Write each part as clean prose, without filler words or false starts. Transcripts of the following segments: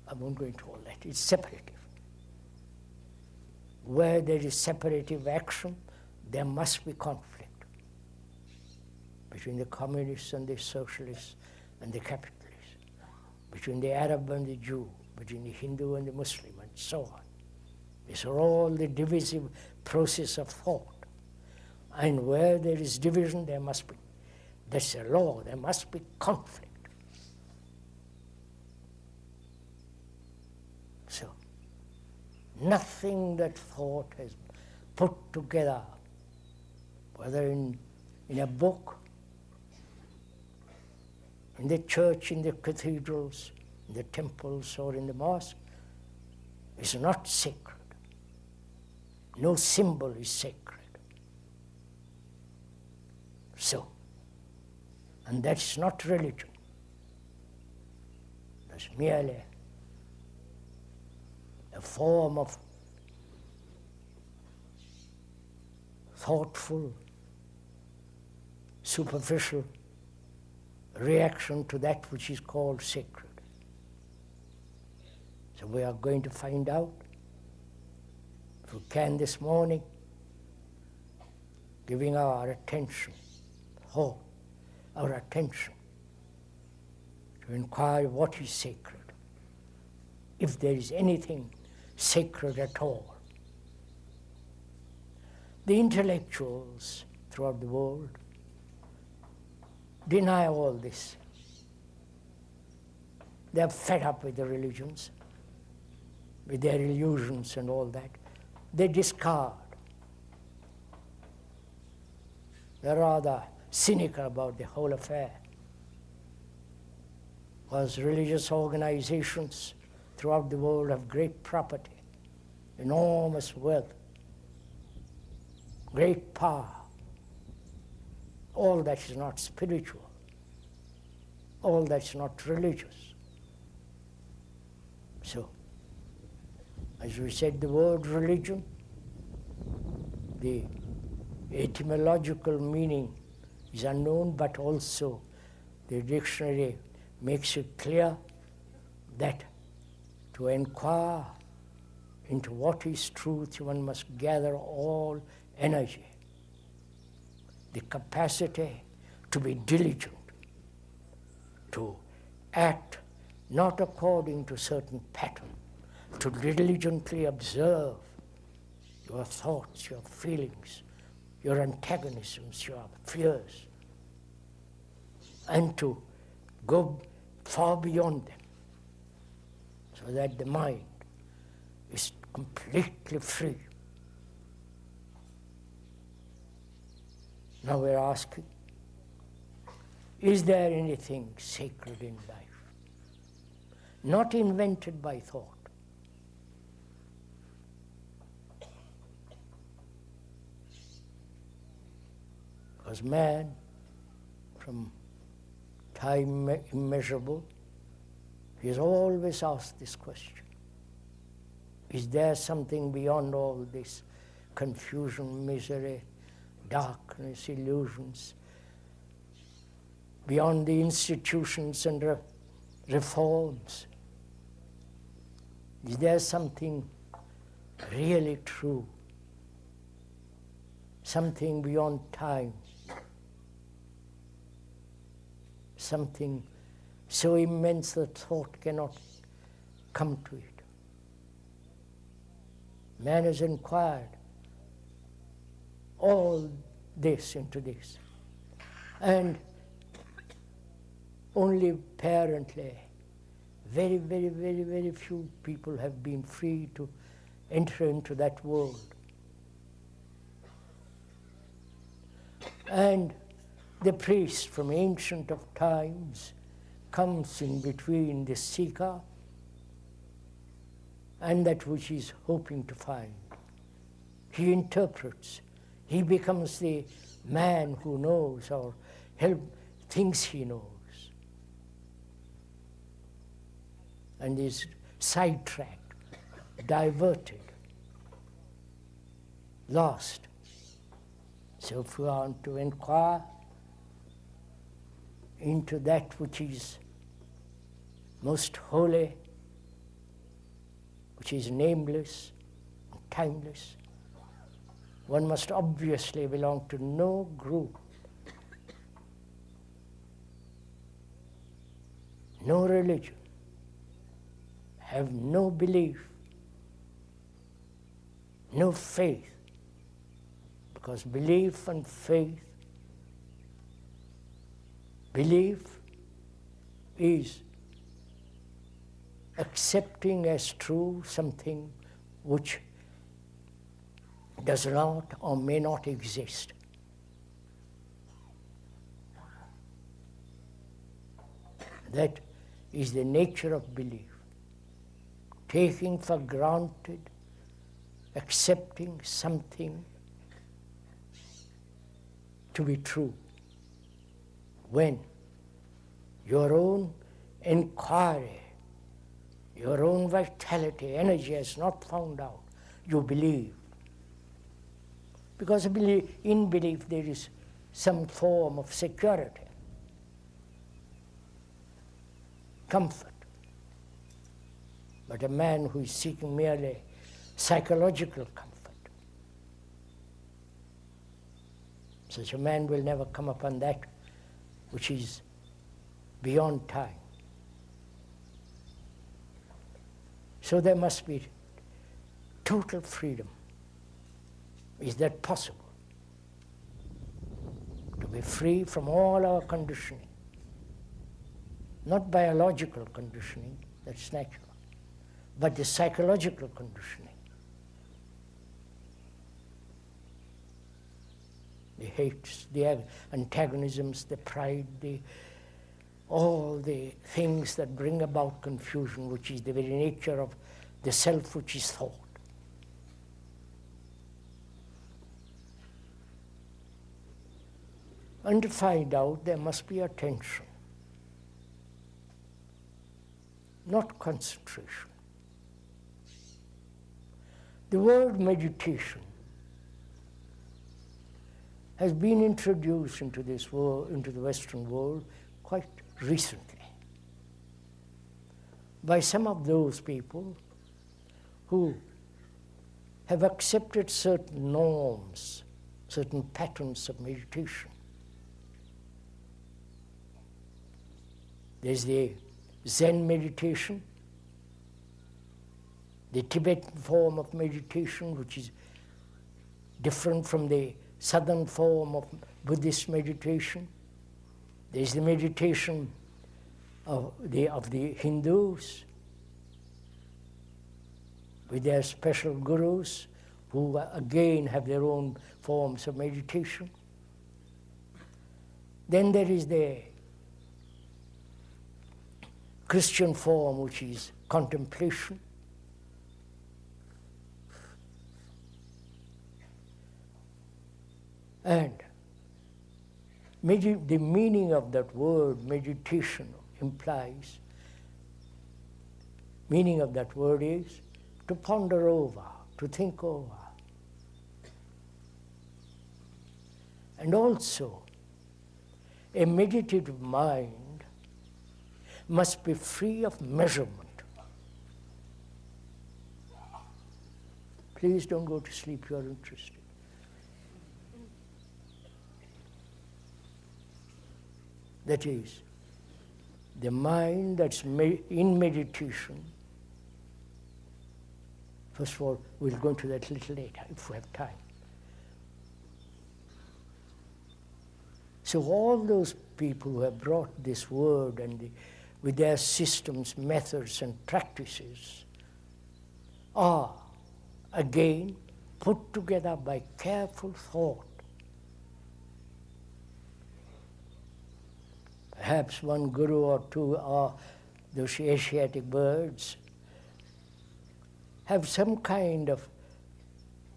I won't go into all that. It's separative. Where there is separative action, there must be conflict between the communists and the socialists and the capitalists, between the Arab and the Jew, between the Hindu and the Muslim, and so on. These are all the divisive process of thought. And where there is division, there must be, that's a law, there must be conflict. So, nothing that thought has put together, whether in a book, in the church, in the cathedrals, in the temples, or in the mosque, is not sacred. No symbol is sacred. So, and that's not religion. That's merely a form of thoughtful, superficial reaction to that which is called sacred. So we are going to find out, if we can this morning, giving our attention, our attention to inquire what is sacred, if there is anything sacred at all. The intellectuals throughout the world deny all this. They are fed up with the religions, with their illusions and all that. They discard. They're rather cynical about the whole affair, because religious organizations throughout the world have great property, enormous wealth, great power. All that is not spiritual. All that's not religious. So, as we said, the word religion, the etymological meaning is unknown, but also the dictionary makes it clear that to inquire into what is truth, one must gather all energy, the capacity to be diligent, to act not according to certain pattern, to diligently observe your thoughts, your feelings, your antagonisms, your fears, and to go far beyond them, so that the mind is completely free. Now we're asking, is there anything sacred in life? Not invented by thought. Because man, from time immeasurable, he has always asked this question. Is there something beyond all this confusion, misery, darkness, illusions, beyond the institutions and reforms? Is there something really true, something beyond time, something so immense that thought cannot come to it? Man has inquired all this into this, and only apparently very, very, very, very few people have been free to enter into that world. And the priest from ancient of times comes in between the seeker and that which he's hoping to find. He interprets. He becomes the man who knows or thinks he knows, and is sidetracked, diverted, lost. So if we want to inquire into that which is most holy, which is nameless, timeless. One must obviously belong to no group, no religion, have no belief, no faith, because belief and faith, belief is accepting as true something which does not or may not exist. That is the nature of belief. Taking for granted, accepting something to be true. When your own inquiry, your own vitality, energy has not found out, you believe. Because in belief there is some form of security, comfort. But a man who is seeking merely psychological comfort, such a man will never come upon that which is beyond time. So there must be total freedom. Is that possible? To be free from all our conditioning. Not biological conditioning, that's natural, but the psychological conditioning. The hates, the antagonisms, the pride, all the things that bring about confusion, which is the very nature of the self which is thought. And to find out, there must be attention, not concentration. The word meditation has been introduced into this world, into the Western world, quite recently by some of those people who have accepted certain norms, certain patterns of meditation. There's the Zen meditation, the Tibetan form of meditation, which is different from the southern form of Buddhist meditation. There's the meditation of the Hindus with their special gurus, who again have their own forms of meditation. Then there is the Christian form, which is contemplation. And the meaning of that word, meditation, implies, meaning of that word is to ponder over, to think over. And also, a meditative mind must be free of measurement. Please don't go to sleep, you are interested. That is, the mind that's in meditation. First of all, we'll go into that a little later, if we have time. So all those people who have brought this word and with their systems, methods, and practices are, again, put together by careful thought. Perhaps one guru or two, or those Asiatic birds, have some kind of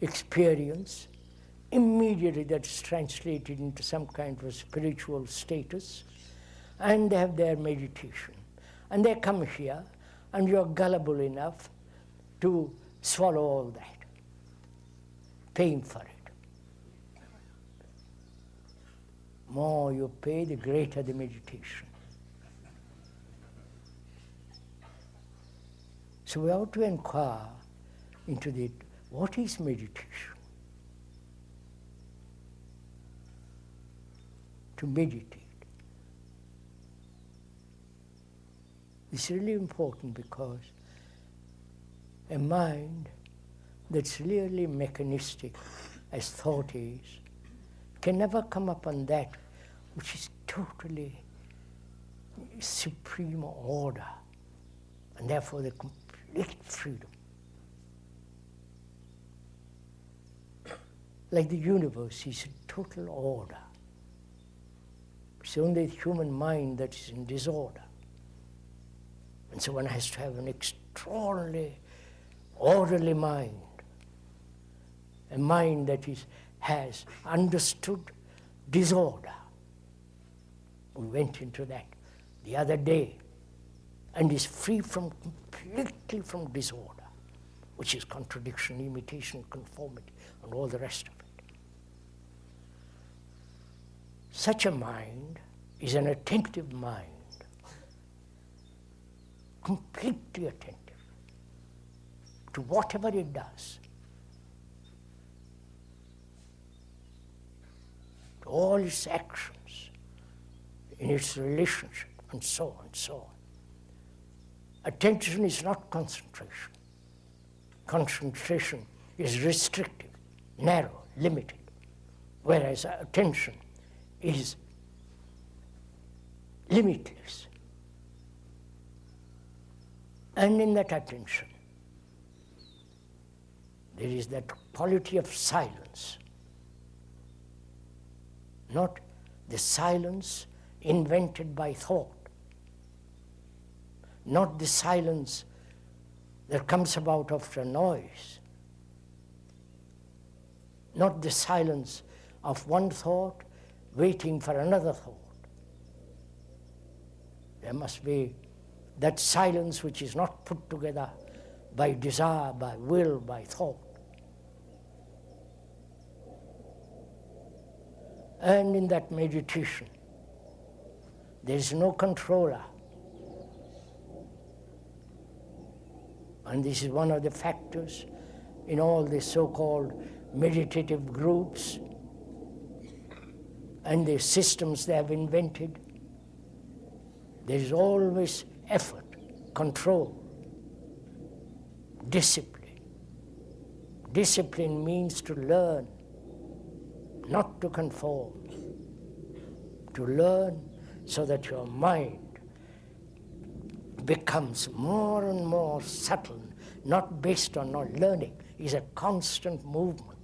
experience. Immediately that's translated into some kind of a spiritual status, and they have their meditation. And they come here, and you're gullible enough to swallow all that, paying for it. More you pay, the greater the meditation. So we have to inquire into what is meditation? To meditate. It's really important because a mind that's really mechanistic, as thought is, can never come upon that which is totally supreme order, and therefore the complete freedom. Like the universe is in total order. It's only the human mind that is in disorder. And so one has to have an extraordinarily orderly mind, a mind that has understood disorder. We went into that the other day, and is free completely from disorder, which is contradiction, imitation, conformity, and all the rest of it. Such a mind is an attentive mind, completely attentive to whatever it does, to all its actions, in its relationship, and so on and so on. Attention is not concentration. Concentration is restrictive, narrow, limited, whereas attention is limitless. And in that attention, there is that quality of silence, not the silence invented by thought, not the silence that comes about after noise, not the silence of one thought waiting for another thought. There must be that silence which is not put together by desire, by will, by thought. And in that meditation, there is no controller. And this is one of the factors in all the so-called meditative groups and the systems they have invented. There is always effort, control, discipline. Discipline means to learn, not to conform. To learn so that your mind becomes more and more subtle, not based on not learning, is a constant movement.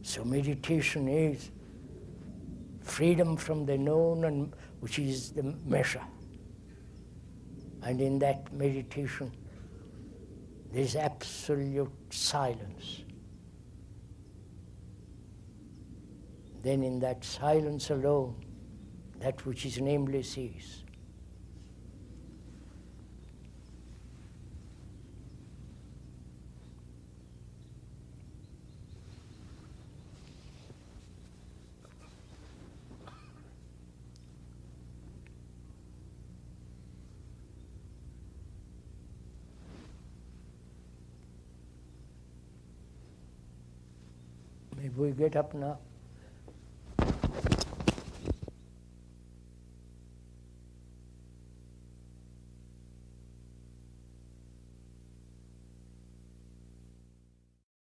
So meditation is freedom from the known, and which is the measure. And in that meditation, there is absolute silence. Then in that silence alone, that which is nameless is. Maybe we get up now.